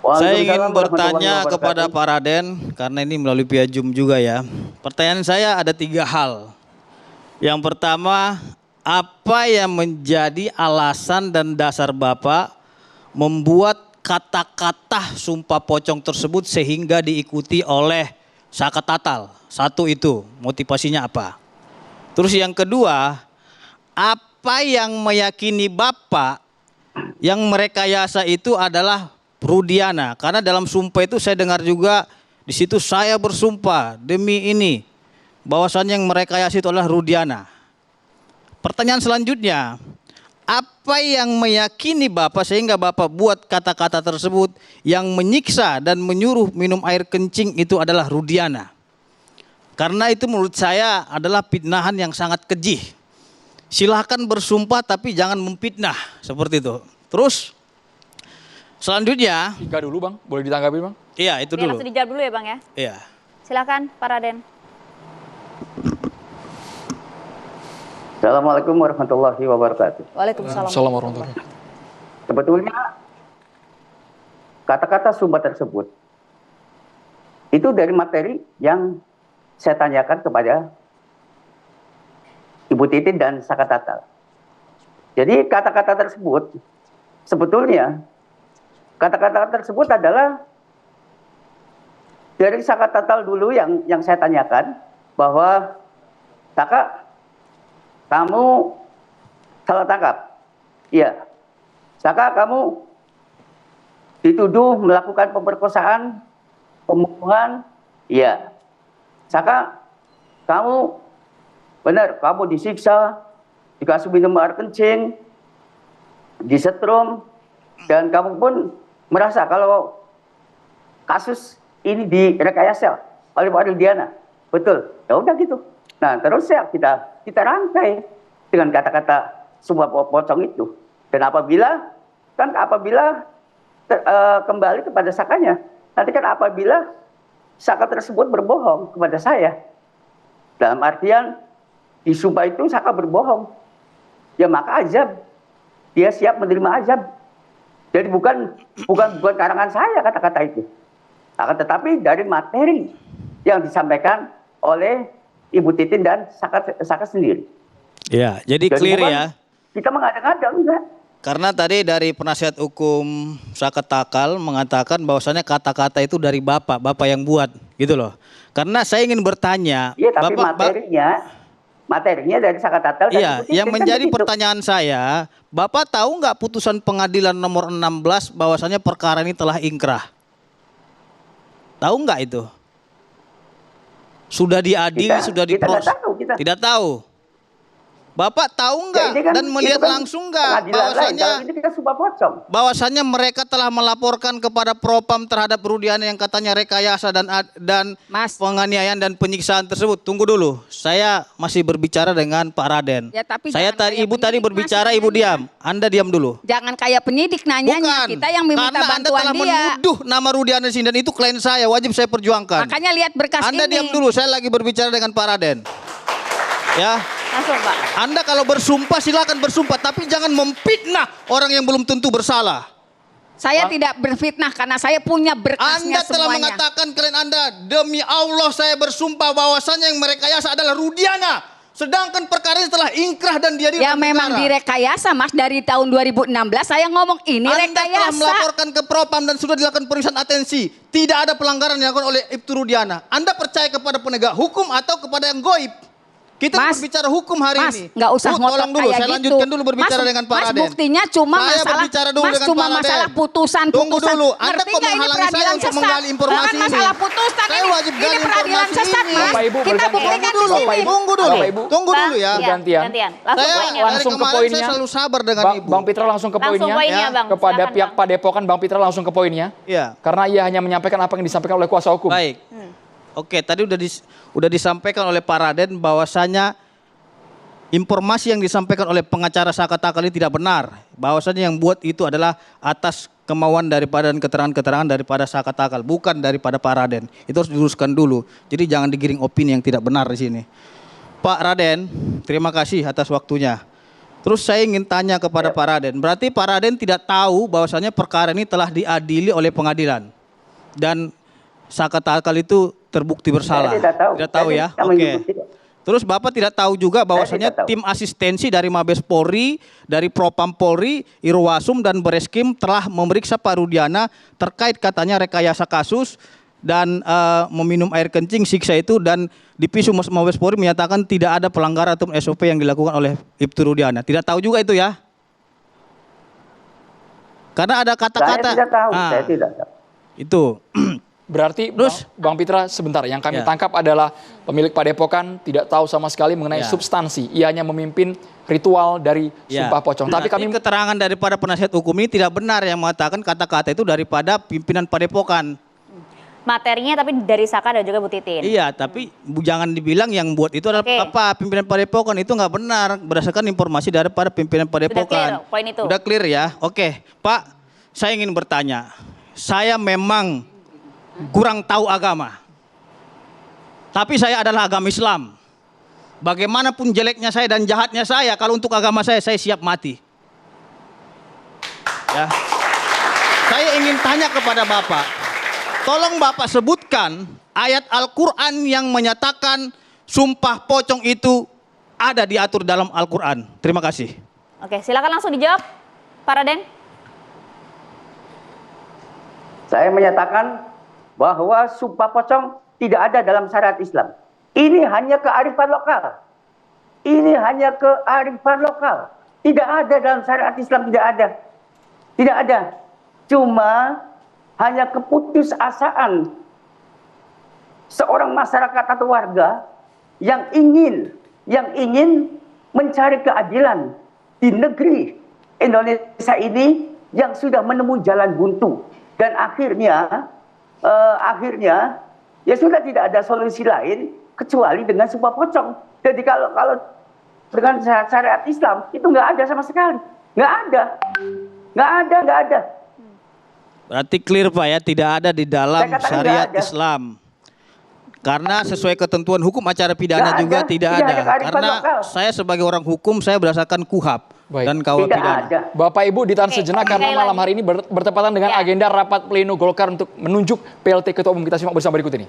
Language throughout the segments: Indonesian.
Saya ingin bertanya kepada Pak Raden, karena ini melalui via Zoom juga ya. Pertanyaan saya ada 3 hal. Yang pertama, apa yang menjadi alasan dan dasar Bapak membuat kata-kata sumpah pocong tersebut sehingga diikuti oleh Saka Tatal? Satu itu, motivasinya apa? Terus yang kedua, apa yang meyakini Bapak yang merekayasa itu adalah Rudiana? Karena dalam sumpah itu saya dengar juga di situ saya bersumpah demi ini bahwasannya yang merekayasa itu adalah Rudiana. Pertanyaan selanjutnya, apa yang meyakini Bapak sehingga Bapak buat kata-kata tersebut yang menyiksa dan menyuruh minum air kencing itu adalah Rudiana? Karena itu menurut saya adalah fitnahan yang sangat keji. Silahkan bersumpah tapi jangan memfitnah seperti itu. Terus selanjutnya. 3 dulu Bang, boleh ditanggapi Bang? Iya itu Biar dulu. langsung dijawab dulu ya Bang ya. Iya. Silakan Pak Raden. Assalamualaikum warahmatullahi wabarakatuh. Waalaikumsalam. Assalamualaikum warahmatullahi wabarakatuh. Sebetulnya kata-kata sumpah tersebut itu dari materi yang saya tanyakan kepada Ibu Titin dan Saka Tatal. Jadi kata-kata tersebut sebetulnya kata-kata tersebut adalah dari Saka Tatal dulu yang saya tanyakan bahwa Saka, kamu salah tangkap. Iya. Saka, kamu dituduh melakukan pemerkosaan, pembunuhan. Iya. Saka, kamu benar, kamu disiksa, dikasih minum air kencing, disetrum, dan kamu pun merasa kalau kasus ini direkayasa oleh Pak Rudiana. Betul. Ya udah gitu. Nah, terus ya kita rangkai dengan kata-kata sumpah pocong itu. Dan apabila kembali kepada Sakanya, nanti kan apabila Saka tersebut berbohong kepada saya, dalam artian di sumpah itu Saka berbohong, ya maka azab, dia siap menerima azab. Jadi bukan karangan saya kata-kata itu, akan tetapi dari materi yang disampaikan oleh Ibu Titin dan Saka sendiri. Ya, jadi clear ya. Kita mengada-ngada enggak. Karena tadi dari penasihat hukum Saka Tatal mengatakan bahwasannya kata-kata itu dari Bapak yang buat, gitu loh. Karena saya ingin bertanya, iya, tapi materinya dari Saka Tatal. Iya, yang menjadi pertanyaan saya, Bapak tahu nggak putusan pengadilan nomor 16 bahwasannya perkara ini telah ingkrah? Tahu nggak itu? Sudah diadili, sudah diproses? Tidak tahu. Bapak tahu nggak ya, dan melihat langsung nggak bahwasannya mereka telah melaporkan kepada Propam terhadap Rudiana yang katanya rekayasa dan penganiayaan dan penyiksaan tersebut? Tunggu dulu, saya masih berbicara dengan Pak Raden. Ya, tapi saya Ibu tadi berbicara, Ibu diam. Anda diam dulu. Jangan kayak penyidik nanyanya. Kita yang meminta bantuan dia. Anda telah menuduh nama Rudiana di sini dan itu klien saya, wajib saya perjuangkan. Makanya lihat berkas Anda ini. Diam dulu, saya lagi berbicara dengan Pak Raden. Ya. Langsung Pak. Anda kalau bersumpah silakan bersumpah, tapi jangan memfitnah orang yang belum tentu bersalah. Saya tidak berfitnah karena saya punya berkasnya Anda telah semuanya. mengatakan klien Anda, demi Allah saya bersumpah bahwasannya yang merekayasa adalah Rudiana. Sedangkan perkara ini telah ingkrah dan dia ya memang direkayasa Mas, dari tahun 2016 saya ngomong ini Anda rekayasa. Anda telah melaporkan ke Propam dan sudah dilakukan pemeriksaan atensi. Tidak ada pelanggaran yang dilakukan oleh Ibtu Rudiana. Anda percaya kepada penegak hukum atau kepada yang goib? Kita berbicara hukum hari ini. Mas, nggak usah ngotot dulu, kayak saya gitu. lanjutkan dulu berbicara dengan Pak Raden. Mas, buktinya cuma masalah putusan. Tunggu dulu, Anda ngerti kok nggak ini menghalangi saya peradilan untuk sesat? menggali informasi Bukan masalah putusan saya ini. wajib gali Ini peradilan informasi sesat, ini. Mas. Bapak, Ibu, Kita bergantian. buktikan di sini. Tunggu dulu ya. Gantian. Langsung Saya poinnya. dari Langsung ke kemarin poinnya. saya selalu sabar dengan Ibu. Bang Pitra langsung ke Langsung poinnya. poinnya, Bang. Kepada Silakan, pihak Bang. Padepokan, Bang Pitra langsung ke poinnya. Iya. Karena ia hanya menyampaikan apa yang disampaikan oleh kuasa hukum. Baik. Oke, tadi udah disampaikan oleh Pak Raden bahwasanya informasi yang disampaikan oleh pengacara Saka Tatal ini tidak benar. Bahwasanya yang buat itu adalah atas kemauan daripada dan keterangan-keterangan daripada Saka Tatal, bukan daripada Pak Raden. Itu harus diluruskan dulu. Jadi jangan digiring opini yang tidak benar di sini. Pak Raden, terima kasih atas waktunya. Terus saya ingin tanya kepada Pak Raden, berarti Pak Raden tidak tahu bahwasannya perkara ini telah diadili oleh pengadilan dan Saka Tatkal itu terbukti bersalah. Saya tidak tahu. Tidak tahu ya? Oke. Terus Bapak tidak tahu juga bahwasannya tim asistensi dari Mabes Polri, dari Propam Polri, Irwasum dan Bereskim telah memeriksa Pak Rudiana terkait katanya rekayasa kasus dan meminum air kencing siksa itu, dan Divisi Mabes Polri menyatakan tidak ada pelanggaran atau SOP yang dilakukan oleh Ibtu Rudiana. Tidak tahu juga itu ya? Karena ada kata-kata. Saya tidak tahu. Saya tidak tahu. Itu. Berarti Terus? Bang Pitra sebentar, yang kami Ya. tangkap adalah pemilik Padepokan tidak tahu sama sekali mengenai Ya. substansi. Ia hanya memimpin ritual dari Ya. Sumpah Pocong. Tapi kami keterangan daripada penasihat hukum ini tidak benar yang mengatakan kata-kata itu daripada pimpinan Padepokan. Materinya tapi dari Saka dan juga Bu Titin. Iya, tapi jangan dibilang yang buat itu adalah Oke. apa pimpinan Padepokan, itu nggak benar berdasarkan informasi daripada pimpinan Padepokan. clear poin itu. Sudah clear ya. Oke, Pak, saya ingin bertanya. Saya memang kurang tahu agama. Tapi saya adalah agama Islam. Bagaimanapun jeleknya saya dan jahatnya saya, kalau untuk agama saya siap mati. Ya. Saya ingin tanya kepada Bapak, tolong Bapak sebutkan ayat Al-Quran yang menyatakan sumpah pocong itu ada diatur dalam Al-Quran. Terima kasih. Oke, silakan langsung dijawab, Pak Raden. Saya menyatakan bahwa sumpah pocong tidak ada dalam syariat Islam. Ini hanya kearifan lokal. Ini hanya kearifan lokal. Tidak ada dalam syariat Islam, tidak ada. Tidak ada. Cuma hanya keputusasaan seorang masyarakat atau warga yang ingin mencari keadilan di negeri Indonesia ini yang sudah menemui jalan buntu, dan akhirnya ya sudah tidak ada solusi lain kecuali dengan sumpah pocong. Jadi kalau dengan syariat Islam itu nggak ada sama sekali, nggak ada. Berarti clear Pak ya, tidak ada di dalam Saya katakan syariat nggak ada. Islam. Karena sesuai ketentuan hukum acara pidana Nggak juga ada. tidak Ini ada. hanya kearifan Karena lokal. saya sebagai orang hukum, saya berdasarkan KUHAP Baik. dan KUHAP Tidak pidana. ada. Bapak Ibu ditahan Oke, sejenak karena sekali malam lagi. hari ini bertepatan dengan Ya. agenda rapat pleno Golkar untuk menunjuk PLT Ketua Umum. Kita simak bersama berikut ini.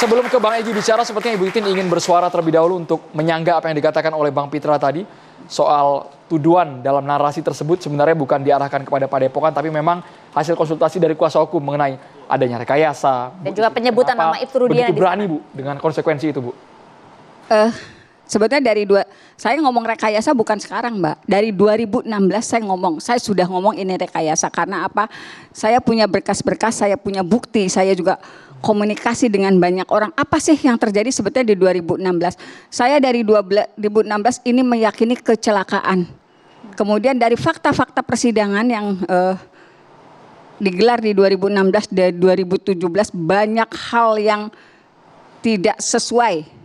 Sebelum ke Bang Egy bicara, sepertinya Ibu Titin ingin bersuara terlebih dahulu untuk menyangga apa yang dikatakan oleh Bang Pitra tadi soal tuduhan dalam narasi tersebut sebenarnya bukan diarahkan kepada Padepokan, tapi memang hasil konsultasi dari kuasa hukum mengenai adanya rekayasa. Dan juga penyebutan Kenapa nama Ibtu Rudiana begitu di berani Bu dengan konsekuensi itu Bu? Sebetulnya saya ngomong rekayasa bukan sekarang Mbak. Dari 2016 saya sudah ngomong ini rekayasa. Karena apa? Saya punya berkas-berkas, saya punya bukti, saya juga komunikasi dengan banyak orang. Apa sih yang terjadi sebetulnya di 2016? Saya dari 2016 ini meyakini kecelakaan. Kemudian dari fakta-fakta persidangan yang digelar di 2016 dan 2017 banyak hal yang tidak sesuai